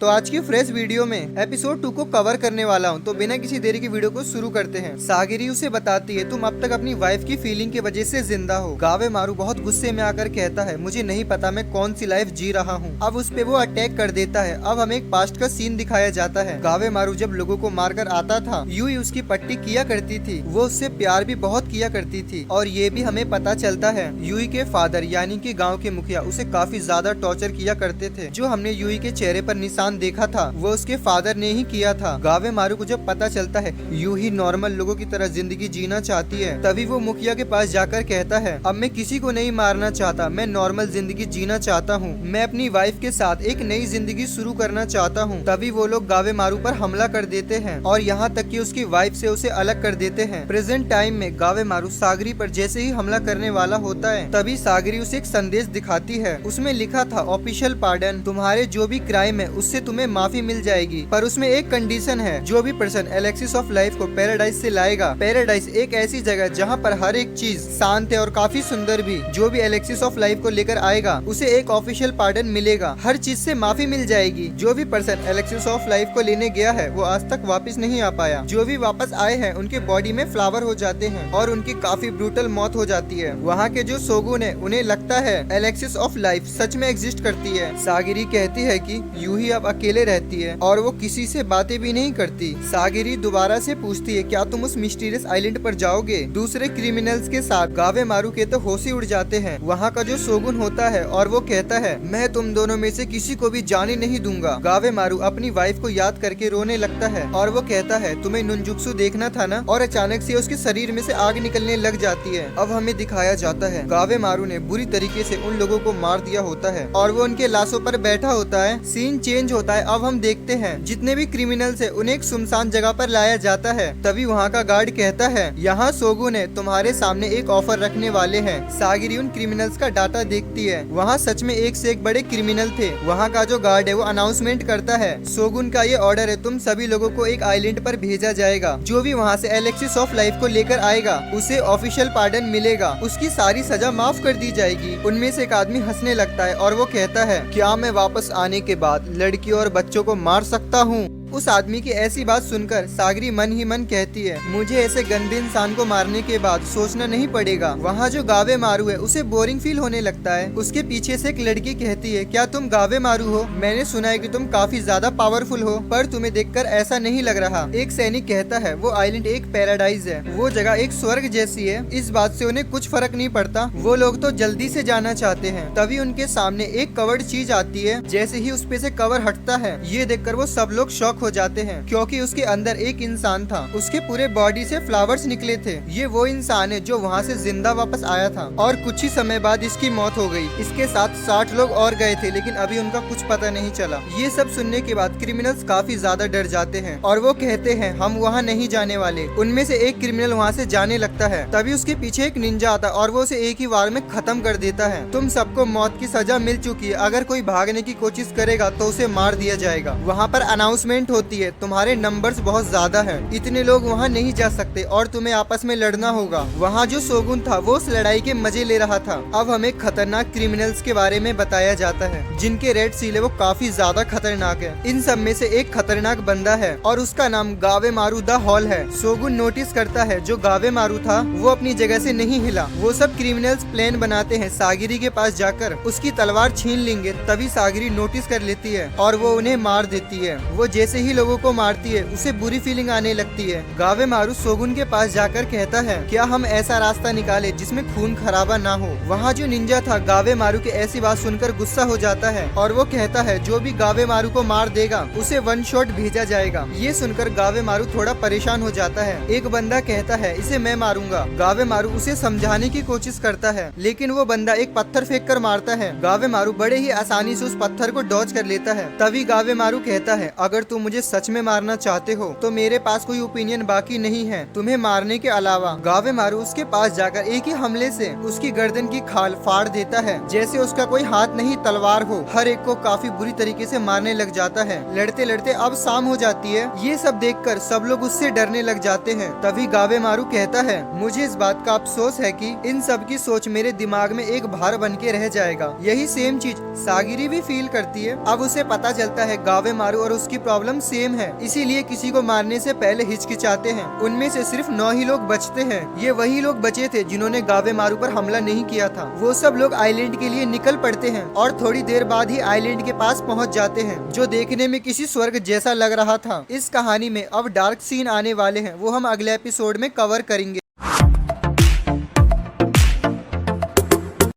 तो आज की फ्रेश वीडियो में एपिसोड 2 को कवर करने वाला हूँ। तो बिना किसी देरी की वीडियो को शुरू करते हैं। सागिरी उसे बताती है, तुम अब तक अपनी वाइफ की फीलिंग की वजह से जिंदा हो। गावे मारू बहुत गुस्से में आकर कहता है, मुझे नहीं पता मैं कौन सी लाइफ जी रहा हूँ। अब उस पे वो अटैक कर देता है। अब हमें एक पास्ट का सीन दिखाया जाता है। गावे मारू जब लोगों को मारकर आता था, यूं ही उसकी पट्टी किया करती थी। वो उससे प्यार भी बहुत किया करती थी। और ये भी हमें पता चलता है, यूई के फादर यानी कि गाँव के मुखिया उसे काफी ज्यादा टॉर्चर किया करते थे। जो हमने यूई के चेहरे पर निशान देखा था वो उसके फादर ने ही किया था। गावे मारू को जब पता चलता है यूं ही नॉर्मल लोगों की तरह जिंदगी जीना चाहती है, तभी वो मुखिया के पास जाकर कहता है, अब मैं किसी को नहीं मारना चाहता, मैं नॉर्मल जिंदगी जीना चाहता हूँ। मैं अपनी वाइफ के साथ एक नई जिंदगी शुरू करना चाहता हूँ। तभी वो लोग गावे मारू पर हमला कर देते हैं और यहाँ तक कि उसकी वाइफ से उसे अलग कर देते हैं। प्रेजेंट टाइम में गावे मारू सागरी पर जैसे ही हमला करने वाला होता है, तभी सागरी उसे एक संदेश दिखाती है। उसमें लिखा था, ऑफिशियल पार्डन, तुम्हारे जो भी क्राइम है उससे तुम्हें माफी मिल जाएगी, पर उसमें एक कंडीशन है, जो भी पर्सन एलेक्सिस ऑफ लाइफ को पैराडाइज से लाएगा। पैराडाइज एक ऐसी जगह जहाँ पर हर एक चीज शांत है और काफी सुंदर भी। जो भी एलेक्सिस ऑफ लाइफ को लेकर आएगा उसे एक ऑफिशियल पार्डन मिलेगा, हर चीज से माफी मिल जाएगी। जो भी पर्सन एलेक्सिस ऑफ लाइफ को लेने गया है वो आज तक वापस नहीं आ पाया। जो भी वापस आए हैं उनके बॉडी में फ्लावर हो जाते हैं और उनकी काफी ब्रूटल मौत हो जाती है। वहाँ के जो शोगुन है उन्हें लगता है एलेक्सिस ऑफ लाइफ सच में एग्जिस्ट करती है। सागिरी कहती है कि यूं ही अब अकेले रहती है और वो किसी से बातें भी नहीं करती। सागिरी दोबारा से पूछती है, क्या तुम उस मिस्टीरियस आइलैंड पर जाओगे दूसरे क्रिमिनल्स के साथ? गावे मारू के तो होश ही उड़ जाते हैं। वहाँ का जो शोगुन होता है और वो कहता है, मैं तुम दोनों में से किसी को भी जाने नहीं दूंगा। गावे मारू अपनी वाइफ को याद करके रोने लगता है और वो कहता है, तुम्हें नुनजुक्सु देखना था ना? और अचानक से उसके शरीर में से आग निकलने लग जाती है। अब हमें दिखाया जाता है गावे मारू ने बुरी तरीके से उन लोगों को मार दिया होता है और वो उनके लाशों पर बैठा होता है। सीन चेंज होता है। अब हम देखते हैं जितने भी क्रिमिनल्स है उन्हें एक सुनसान जगह पर लाया जाता है। तभी वहाँ का गार्ड कहता है, यहाँ शोगुन है, तुम्हारे सामने एक ऑफर रखने वाले हैं। सागिरी उन क्रिमिनल्स का डाटा देखती है। वहाँ सच में एक से एक बड़े क्रिमिनल थे। वहाँ का जो गार्ड है वो अनाउंसमेंट करता है, शोगुन का ये ऑर्डर है, तुम सभी लोगों को एक आइलैंड पर भेजा जाएगा। जो भी वहाँ से एलेक्सिस ऑफ लाइफ को लेकर आएगा उसे ऑफिशियल पार्डन मिलेगा, उसकी सारी सजा माफ कर दी जाएगी। उनमें से एक आदमी हंसने लगता है और वो कहता है, क्या मैं वापस आने के बाद लड़की और बच्चों को मार सकता हूँ? उस आदमी की ऐसी बात सुनकर सागरी मन ही मन कहती है, मुझे ऐसे गंदे इंसान को मारने के बाद सोचना नहीं पड़ेगा। वहाँ जो गावे मारू है उसे बोरिंग फील होने लगता है। उसके पीछे से एक लड़की कहती है, क्या तुम गावे मारू हो? मैंने सुना है कि तुम काफी ज्यादा पावरफुल हो, पर तुम्हें देखकर ऐसा नहीं लग रहा। एक सैनिक कहता है, वो आइलैंड एक पैराडाइज है, वो जगह एक स्वर्ग जैसी है। इस बात से उन्हें कुछ फर्क नहीं पड़ता, वो लोग तो जल्दी से जाना चाहते हैं। तभी उनके सामने एक कवर्ड चीज आती है। जैसे ही उस पे से कवर हटता है, ये देखकर वो सब लोग शॉक हो जाते हैं, क्योंकि उसके अंदर एक इंसान था। उसके पूरे बॉडी से फ्लावर्स निकले थे। ये वो इंसान है जो वहाँ से जिंदा वापस आया था और कुछ ही समय बाद इसकी मौत हो गई। इसके साथ 60 लोग और गए थे, लेकिन अभी उनका कुछ पता नहीं चला। ये सब सुनने के बाद क्रिमिनल्स काफी ज्यादा डर जाते हैं और वो कहते हैं, हम वहाँ नहीं जाने वाले। उनमें से एक क्रिमिनल वहाँ से जाने लगता है। तभी उसके पीछे एक निंजा आता और वो उसे एक ही वार में खत्म कर देता है। तुम सबको मौत की सजा मिल चुकी है, अगर कोई भागने की कोशिश करेगा तो उसे मार दिया जाएगा। वहाँ पर अनाउंसमेंट होती है, तुम्हारे नंबर्स बहुत ज्यादा हैं, इतने लोग वहाँ नहीं जा सकते और तुम्हें आपस में लड़ना होगा। वहाँ जो शोगुन था वो उस लड़ाई के मजे ले रहा था। अब हमें खतरनाक क्रिमिनल्स के बारे में बताया जाता है, जिनके रेड सील है वो काफी ज्यादा खतरनाक है। इन सब में से एक खतरनाक बंदा है और उसका नाम गावे मारू द हॉल है। शोगुन नोटिस करता है जो गावे मारू था वो अपनी जगह से नहीं हिला। वो सब क्रिमिनल्स प्लान बनाते हैं सागिरी के पास जाकर उसकी तलवार छीन लेंगे। तभी सागिरी नोटिस कर लेती है और वो उन्हें मार देती है। वो जैसे ही लोगों को मारती है उसे बुरी फीलिंग आने लगती है। गावे मारू शोगुन के पास जाकर कहता है, क्या हम ऐसा रास्ता निकाले जिसमें खून खराबा ना हो? वहाँ जो निंजा था गावे मारू की ऐसी बात सुनकर गुस्सा हो जाता है और वो कहता है, जो भी गावे मारू को मार देगा उसे वन शॉट भेजा जाएगा। ये सुनकर गावे मारू थोड़ा परेशान हो जाता है। एक बंदा कहता है, इसे मैं मारूंगा। गावे मारू उसे समझाने की कोशिश करता है, लेकिन वो बंदा एक पत्थर फेंक कर मारता है। गावे मारू बड़े ही आसानी से उस पत्थर को डॉज कर लेता है। तभी गावे मारू कहता है, अगर तुम मुझे सच में मारना चाहते हो तो मेरे पास कोई ओपिनियन बाकी नहीं है तुम्हें मारने के अलावा। गावेमारू उसके पास जाकर एक ही हमले से उसकी गर्दन की खाल फाड़ देता है, जैसे उसका कोई हाथ नहीं तलवार हो। हर एक को काफी बुरी तरीके से मारने लग जाता है। लड़ते लड़ते अब शाम हो जाती है। ये सब देखकर सब लोग उससे डरने लग जाते हैं। तभी गावेमारू कहता है, मुझे इस बात का अफसोस है कि इन सब की सोच मेरे दिमाग में एक भार बन के रह जाएगा। यही सेम चीज सागिरी भी फील करती है। अब उसे पता चलता है गावेमारू और उसकी प्रॉब्लम सेम है, इसीलिए किसी को मारने से पहले हिचकिचाते हैं। उनमें से सिर्फ 9 ही लोग बचते हैं। ये वही लोग बचे थे जिन्होंने गावेमारू पर हमला नहीं किया था। वो सब लोग आइलैंड के लिए निकल पड़ते हैं और थोड़ी देर बाद ही आइलैंड के पास पहुंच जाते हैं, जो देखने में किसी स्वर्ग जैसा लग रहा था। इस कहानी में अब डार्क सीन आने वाले हैं, वो हम अगले एपिसोड में कवर करेंगे।